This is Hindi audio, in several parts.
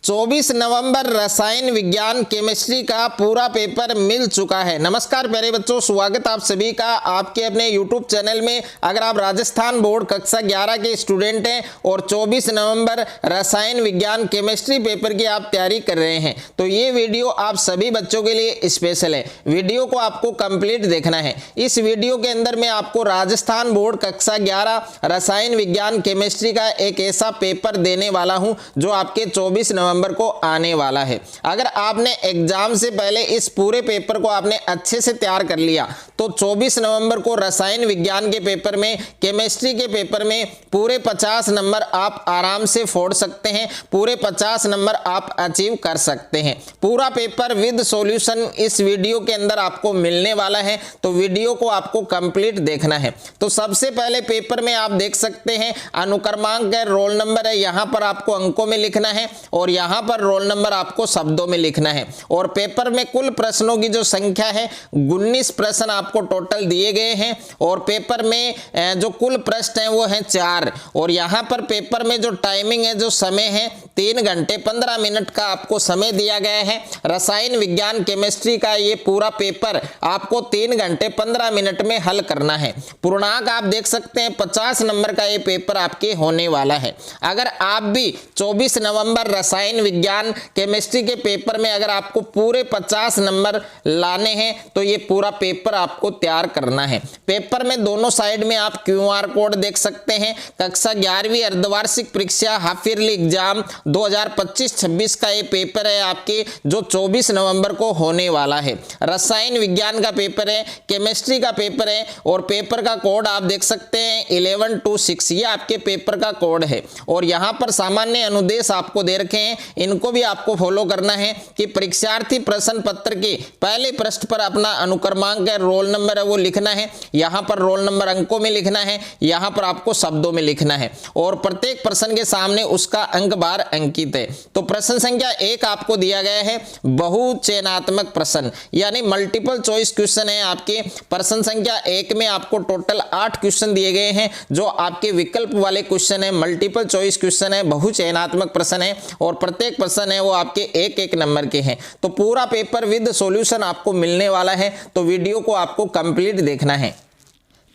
24 नवंबर रसायन विज्ञान केमिस्ट्री का पूरा पेपर मिल चुका है। नमस्कार प्यारे बच्चों, स्वागत आप सभी का आपके अपने YouTube चैनल में। अगर आप राजस्थान बोर्ड कक्षा 11 के स्टूडेंट हैं और 24 नवंबर रसायन विज्ञान केमिस्ट्री पेपर की आप तैयारी कर रहे हैं तो ये वीडियो आप सभी बच्चों के लिए स्पेशल है। वीडियो को आपको कंप्लीट देखना है। इस वीडियो के अंदर मैं आपको राजस्थान बोर्ड कक्षा 11 रसायन विज्ञान केमिस्ट्री का एक ऐसा पेपर देने वाला हूं जो आपके 24 नवंबर को आने वाला है। अगर आपने एग्जाम से पहले इस पूरे पेपर को आपने अच्छे से तैयार कर लिया तो 24 नवंबर को रसायन विज्ञान के पेपर में, केमिस्ट्री के पेपर में पूरे 50 नंबर आप आराम से फोड़ सकते हैं। पूरे 50 नंबर आप अचीव कर सकते हैं। पूरा पेपर विद सॉल्यूशन इस वीडियो के अंदर आपको मिलने वाला है, तो वीडियो को आपको कंप्लीट देखना है। तो सबसे पहले पेपर में आप देख सकते हैं अनुक्रमांक है, रोल नंबर है, यहां पर आपको अंकों में लिखना है और यहां पर रोल नंबर आपको शब्दों में लिखना है। और पेपर में कुल प्रश्नों की जो संख्या है 19 प्रश्न आपको टोटल दिए गए हैं और पेपर में जो कुल प्रश्न है वो है 4। और यहां पर पेपर में जो टाइमिंग है, जो समय है 3 घंटे 15 मिनट का आपको समय दिया गया है। रसायन विज्ञान केमिस्ट्री का ये पूरा पेपर आपको 3 घंटे 15 मिनट में हल करना है। पूर्णांक आप देख सकते हैं 50 नंबर का ये पेपर आपके होने वाला है। अगर आप भी 24 नवंबर रसायन विज्ञान केमिस्ट्री के पेपर में अगर आपको पूरे 50 नंबर लाने हैं तो ये पूरा पेपर आपको तैयार करना है। पेपर में दोनों साइड में आप QR कोड देख सकते हैं। कक्षा 11वीं अर्धवार्षिक परीक्षा हाफ ईयरली एग्जाम 2025-26 का ये पेपर है आपके, जो 24 नवंबर को होने वाला है। रसायन विज्ञान का पेपर है, केमिस्ट्री का पेपर है और पेपर का कोड आप देख सकते हैं 1126, ये आपके पेपर का कोड है। और यहाँ पर सामान्य अनुदेश आपको दे रखे हैं, इनको भी आपको फॉलो करना है कि परीक्षार्थी प्रश्न पत्र के पहले पृष्ठ पर अपना अनुक्रमांक है, रोल नंबर है वो लिखना है। यहाँ पर रोल नंबर अंकों में लिखना है, यहाँ पर आपको शब्दों में लिखना है और प्रत्येक प्रश्न के सामने उसका अंक बार अंकित है। तो प्रश्न संख्या 1 आपको दिया गया है बहुचयनात्मक प्रश्न, यानी मल्टीपल चॉइस क्वेश्चन है आपके। प्रश्न संख्या 1 में आपको टोटल 8 क्वेश्चन दिए गए हैं जो आपके विकल्प वाले क्वेश्चन है, मल्टीपल चॉइस क्वेश्चन है, बहुचयनात्मक प्रश्न है और प्रत्येक प्रश्न है वो आपके 1-1 नंबर के हैं। तो पूरा पेपर विद सॉल्यूशन आपको मिलने वाला है, तो वीडियो को आपको कंप्लीट देखना है।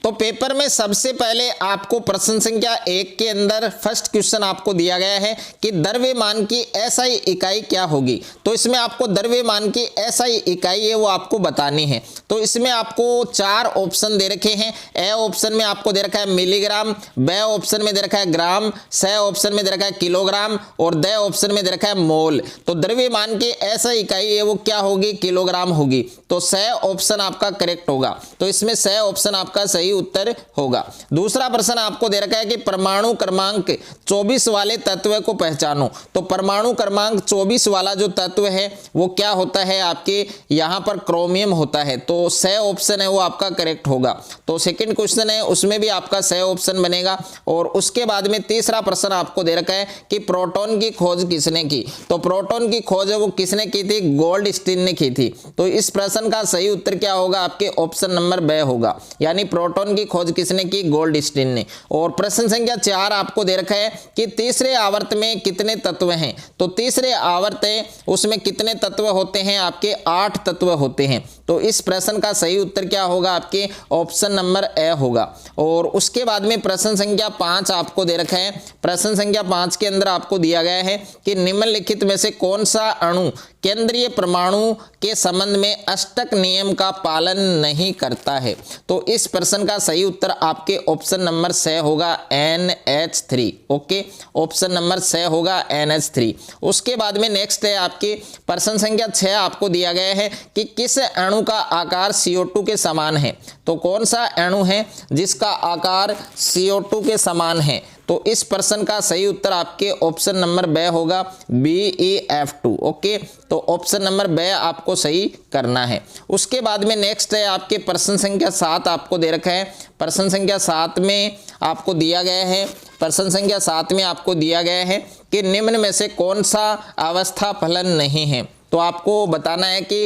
तो पेपर में सबसे पहले आपको प्रश्न संख्या 1 के अंदर फर्स्ट क्वेश्चन आपको दिया गया है कि द्रव्यमान की SI इकाई क्या होगी। तो इसमें आपको द्रव्यमान की SI इकाई है वो आपको बतानी है। तो इसमें आपको 4 ऑप्शन दे रखे हैं। ए ऑप्शन में आपको दे रखा है मिलीग्राम, बी ऑप्शन में दे रखा है ग्राम, सी ऑप्शन में दे रखा है किलोग्राम और डी ऑप्शन में दे रखा है मोल। तो द्रव्यमान की SI इकाई है वो क्या होगी, किलोग्राम होगी। तो सी ऑप्शन आपका करेक्ट होगा। तो इसमें सी ऑप्शन आपका सही उत्तर होगा। दूसरा प्रश्न आपको दे रखा है कि परमाणु क्रमांक 24 वाले तत्व को पहचानो। तो परमाणु क्रमांक 24 वाला जो तत्व है वो क्या होता है आपके, यहां पर क्रोमियम होता है। तो सी ऑप्शन है वो आपका करेक्ट होगा। तो सेकंड क्वेश्चन है उसमें भी आपका सी ऑप्शन बनेगा। और उसके बाद में तीसरा प्रश्न आपको दे रखा है कि प्रोटॉन की खोज किसने की। तो प्रोटॉन की खोज है वो किसने की थी, गोल्डस्टीन ने की थी। तो इस प्रश्न का सही उत्तर क्या होगा, आपके ऑप्शन नंबर बी होगा, यानी प्रोटॉन की खोज किसने की, गोल्डस्टीन ने। और प्रश्न संख्या 4 आपको दे रखा है कि तीसरे आवर्त में कितने तत्व हैं। तो तीसरे आवर्त है उसमें कितने तत्व होते हैं, आपके 8 तत्व होते हैं। तो इस प्रश्न का सही उत्तर क्या होगा, आपके ऑप्शन नंबर ए होगा। और उसके बाद में प्रश्न संख्या 5 आपको दे रखा है। प्रश्न संख्या 5 के अंदर आपको दिया गया है कि निम्नलिखित में से कौन सा अणु केंद्रीय परमाणु के संबंध में अष्टक नियम का पालन नहीं करता है। तो इस प्रश्न का सही उत्तर आपके ऑप्शन नंबर सी होगा, NH3। Okay, option number C होगा NH3। उसके बाद में नेक्स्ट है आपके प्रश्न संख्या 6 आपको दिया गया है कि किस अणु का आकार CO2 के समान है। तो कौन सा अणु है जिसका आकार CO2 के समान है। तो इस प्रश्न का सही उत्तर आपके ऑप्शन नंबर बी होगा, BeF2। ओके, तो ऑप्शन नंबर बी आपको सही करना है। उसके बाद में नेक्स्ट है आपके प्रश्न संख्या 7 आपको दे रखा है। प्रश्न संख्या 7 में आपको दिया गया है, प्रश्न संख्या 7 में आपको दिया गया है कि निम्न में से कौन सा अवस्था फलन नहीं है। तो आपको बताना है कि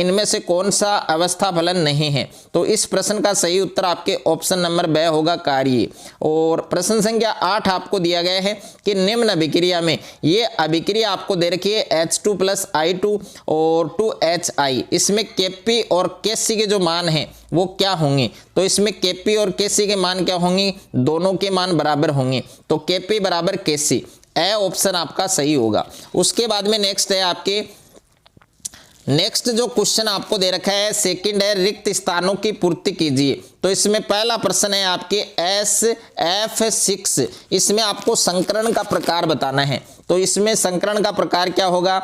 इनमें से कौन सा अवस्था फलन नहीं है। तो इस प्रश्न का सही उत्तर आपके ऑप्शन नंबर ब होगा कार्य। और प्रश्न संख्या 8 आपको दिया गया है कि निम्न अभिक्रिया में, ये अभिक्रिया आपको दे रखी है H2 + I2 और 2HI, इसमें Kp और Kc के जो मान हैं वो क्या होंगे। तो इसमें Kp और Kc के मान क्या होंगे, दोनों के मान बराबर होंगे। तो Kp बराबर Kc, ए ऑप्शन आपका सही होगा। उसके बाद में नेक्स्ट है आपके, नेक्स्ट जो क्वेश्चन आपको दे रखा है सेकंड है, रिक्त स्थानों की पूर्ति कीजिए। तो इसमें पहला प्रश्न है आपके SF6, इसमें आपको संकरण का प्रकार बताना है। तो इसमें संकरण का प्रकार क्या होगा,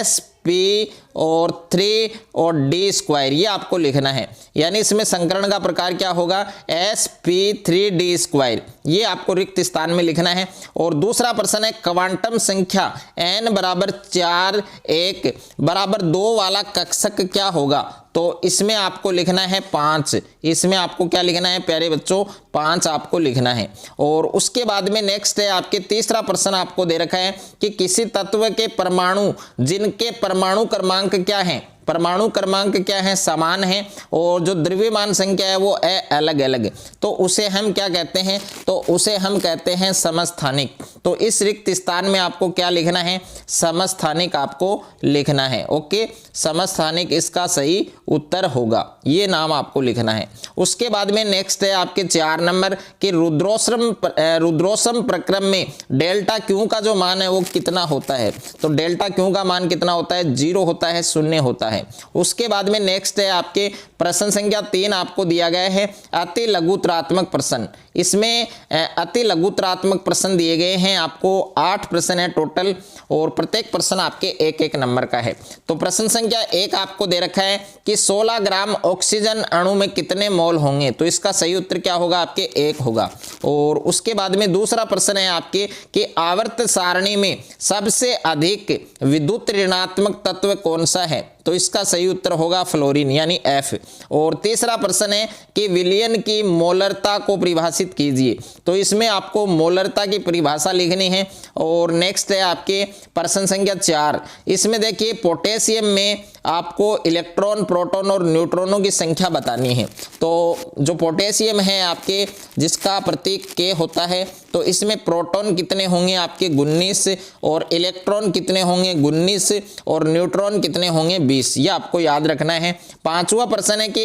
SP और 3 और D², ये आपको लिखना है। यानी इसमें संकरण का प्रकार क्या होगा, SP3D², ये आपको रिक्त स्थान में लिखना है। और दूसरा प्रश्न है क्वांटम संख्या n बराबर 4 1 बराबर 2 वाला कक्षक क्या होगा। तो इसमें आपको लिखना है 5, इसमें आपको क्या लिखना है प्यारे बच्चों, 5 आपको लिखना है। और उसके बाद में नेक्स्ट है आपके तीसरा प्रश्न आपको दे रखा है कि किसी तत्व के परमाणु जिनके परमाणु क्रमांक क्या है, परमाणु क्रमांक क्या है, समान है, और जो द्रव्यमान संख्या है वो अलग अलग, तो उसे हम क्या कहते हैं, तो उसे हम कहते हैं समस्थानिक। तो इस रिक्त स्थान में आपको क्या लिखना है, समस्थानिक आपको लिखना है। ओके, समस्थानिक इसका सही उत्तर होगा, ये नाम आपको लिखना है। उसके बाद में नेक्स्ट है आपके 4 नंबर कि रुद्रोष्म प्रक्रम में डेल्टा क्यू का जो मान है वो कितना होता है। तो डेल्टा क्यू का मान कितना होता है, 0 होता है, 0 होता है। उसके बाद में नेक्स्ट है आपके प्रश्न संख्या 3 आपको दिया गया है अति लघुतरात्मक प्रश्न। इसमें अति लघुतरात्मक प्रश्न दिए गए हैं आपको, 8 प्रश्न है टोटल, और प्रत्येक प्रश्न आपके 1-1 नंबर का है। तो प्रश्न संख्या 1 आपको दे रखा है कि 16 ग्राम ऑक्सीजन अणु में कितने मोल होंगे। तो इसका सही उत्तर क्या होगा, आपके 1 होगा। और उसके बाद में दूसरा प्रश्न है आपके कि आवर्त सारणी में सबसे अधिक विद्युत ऋणात्मक तत्व कौन सा है। तो इसका सही उत्तर होगा फ्लोरीन यानी F। और तीसरा प्रश्न है कि विलयन की मोलरता को परिभाषित कीजिए। तो इसमें आपको मोलरता की परिभाषा लिखनी है। और नेक्स्ट है आपके प्रश्न संख्या 4, इसमें देखिए पोटेशियम में आपको इलेक्ट्रॉन, प्रोटॉन और न्यूट्रॉनों की संख्या बतानी है। तो जो पोटेशियम है आपके, जिसका प्रतीक K होता है, तो इसमें प्रोटॉन कितने होंगे आपके 19, और इलेक्ट्रॉन कितने होंगे 19, और न्यूट्रॉन कितने होंगे 20, ये आपको याद रखना है। 5वां प्रश्न है कि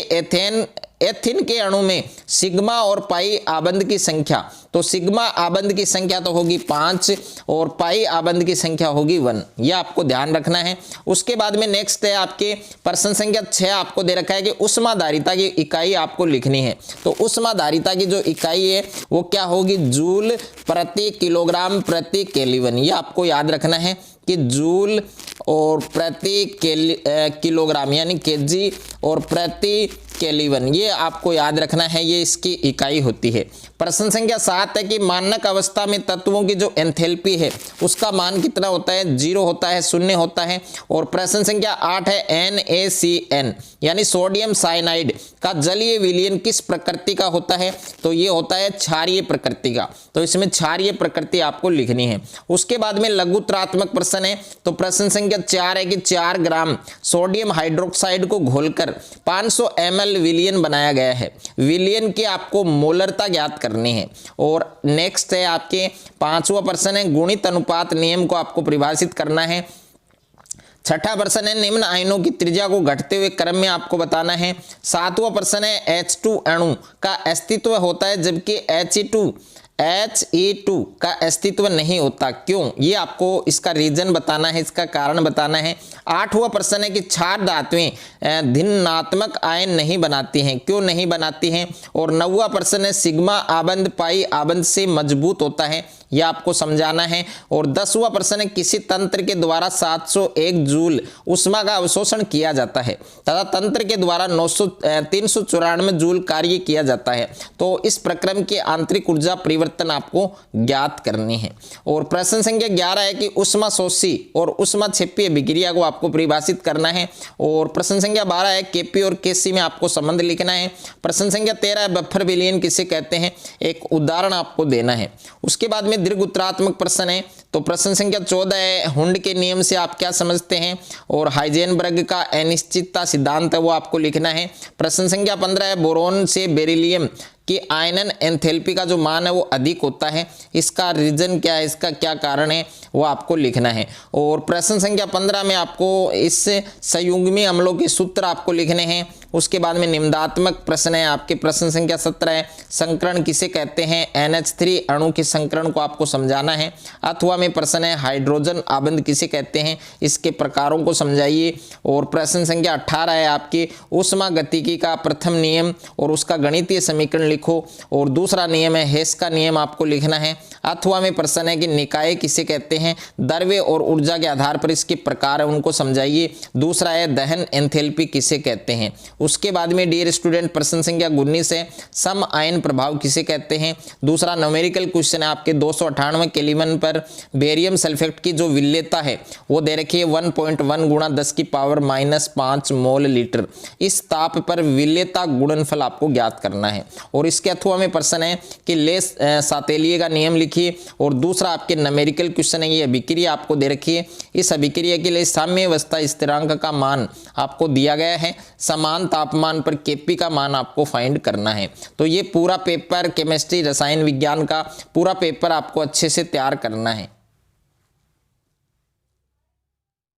एथिन के अणु में सिग्मा और पाई आबंध की संख्या। तो सिग्मा आबंध की संख्या तो होगी 5 और पाई आबंध की संख्या होगी 1, यह आपको ध्यान रखना है। उसके बाद में नेक्स्ट है आपके प्रश्न संख्या 6 आपको दे रखा है कि उष्माधारिता की इकाई आपको लिखनी है। तो उष्माधारिता की जो इकाई है वो क्या होगी, जूल प्रति किलोग्राम प्रति केल्विन, यह आपको याद रखना है कि जूल और प्रति किलोग्राम यानी केजी और प्रति केल्विन, ये आपको याद रखना है, ये इसकी इकाई होती है। प्रश्न संख्या 7 है कि मानक अवस्था में तत्वों की जो एंथैल्पी है उसका मान कितना होता है, 0 होता है, 0 होता है। और प्रश्न संख्या 8 है NaCN यानी सोडियम साइनाइड का जलीय विलयन किस प्रकृति का होता है। तो ये होता है क्षारीय प्रकृति का। तो इसमें क्षारीय प्रकृति आपको लिखनी है। उसके बाद में लघुतरात्मक प्रश्न है। तो प्रश्न संख्या 4 है कि 4 ग्राम सोडियम हाइड्रोक्साइड को घोलकर 500 ml विलयन बनाया गया है। विलयन की आपको मोलरता ज्ञात करनी है। और नेक्स्ट है आपके 5वां प्रश्न है गुणित अनुपात नियम को आपको परिभाषित करना है। 6ठा प्रश्न है निम्न आयनों की त्रिज्या को घटते हुए क्रम में आपको बताना है। 7वां प्रश्न है H2 अणु का अस्तित्व होता है जबकि He2 का अस्तित्व नहीं होता, क्यों, ये आपको इसका रीजन बताना है, इसका कारण बताना है। 8वां प्रश्न है कि क्षार धातुएं भिन्नात्मक आयन नहीं बनाती हैं, क्यों नहीं बनाती हैं। और 9वां प्रश्न है सिग्मा आबंध पाई आबंध से मजबूत होता है, यह आपको समझाना है। और 10वां प्रश्न है किसी तंत्र के द्वारा 701 जूल उष्मा का अवशोषण किया जाता है तथा तंत्र के द्वारा 394 जूल कार्य किया जाता है। तो इस प्रक्रम की आंतरिक ऊर्जा परिवर्तन परिवर्तन आपको ज्ञात करनी है। और प्रश्न संख्या 11 है कि ऊष्माशोषी और ऊष्माक्षेपीय अभिक्रिया को आपको परिभाषित करना है। और प्रश्न संख्या 12 है केपी और केसी में आपको संबंध लिखना है। प्रश्न संख्या 13 है बफर विलयन किसे कहते हैं, एक उदाहरण आपको देना है। उसके बाद में दीर्घ उत्तरात्मक प्रश्न है। तो प्रश्न संख्या 14 है हुंड के नियम से आप क्या समझते हैं, और हाइजेनबर्ग का अनिश्चितता सिद्धांत है वो आपको लिखना है। प्रश्न संख्या 15 है बोरोन से बेरिलियम कि आयनन एंथैल्पी का जो मान है वो अधिक होता है, इसका रीजन क्या है, इसका क्या कारण है वो आपको लिखना है। और प्रश्न संख्या 15 में आपको इस संयुग्मी अम्लों के सूत्र आपको लिखने हैं। उसके बाद में निम्नात्मक प्रश्न है आपके। प्रश्न संख्या 17 है संकरण किसे कहते हैं, NH3 अणु के संकरण को आपको समझाना है। अथवा में प्रश्न है हाइड्रोजन आबंध किसे कहते हैं, इसके प्रकारों को समझाइए। और प्रश्न संख्या 18 है आपकी ऊष्मागतिकी का प्रथम नियम और उसका गणितीय समीकरण लिखो। और दूसरा नियम है हेस का नियम आपको लिखना है। अथवा में प्रश्न है कि निकाय किसे कहते हैं, द्रव्य और ऊर्जा के आधार पर इसके प्रकार है उनको समझाइए। दूसरा है दहन एंथैल्पी किसे कहते हैं। उसके बाद में डियर स्टूडेंट प्रश्न संख्या 19 है सम आयन प्रभाव किसे कहते हैं। दूसरा न्यूमेरिकल क्वेश्चन है आपके 298 केल्विन पर बेरियम सल्फेट की जो विलेयता है वो दे रखी है 1.1 गुणा 10⁻⁻5 मोल लीटर। इस ताप पर विलेयता गुणनफल आपको ज्ञात करना है। और इसके अथवा में प्रश्न है कि लेस सातेलिए का नियम लिखिए। और दूसरा आपके न्यूमेरिकल क्वेश्चन है ये अभिक्रिया आपको दे रखी है। इस अभिक्रिया के लिए साम्यावस्था स्थिरांक का मान आपको दिया गया है, समान तापमान पर केपी का मान आपको फाइंड करना है। तो ये पूरा पेपर केमिस्ट्री रसायन विज्ञान का पूरा पेपर आपको अच्छे से तैयार करना है।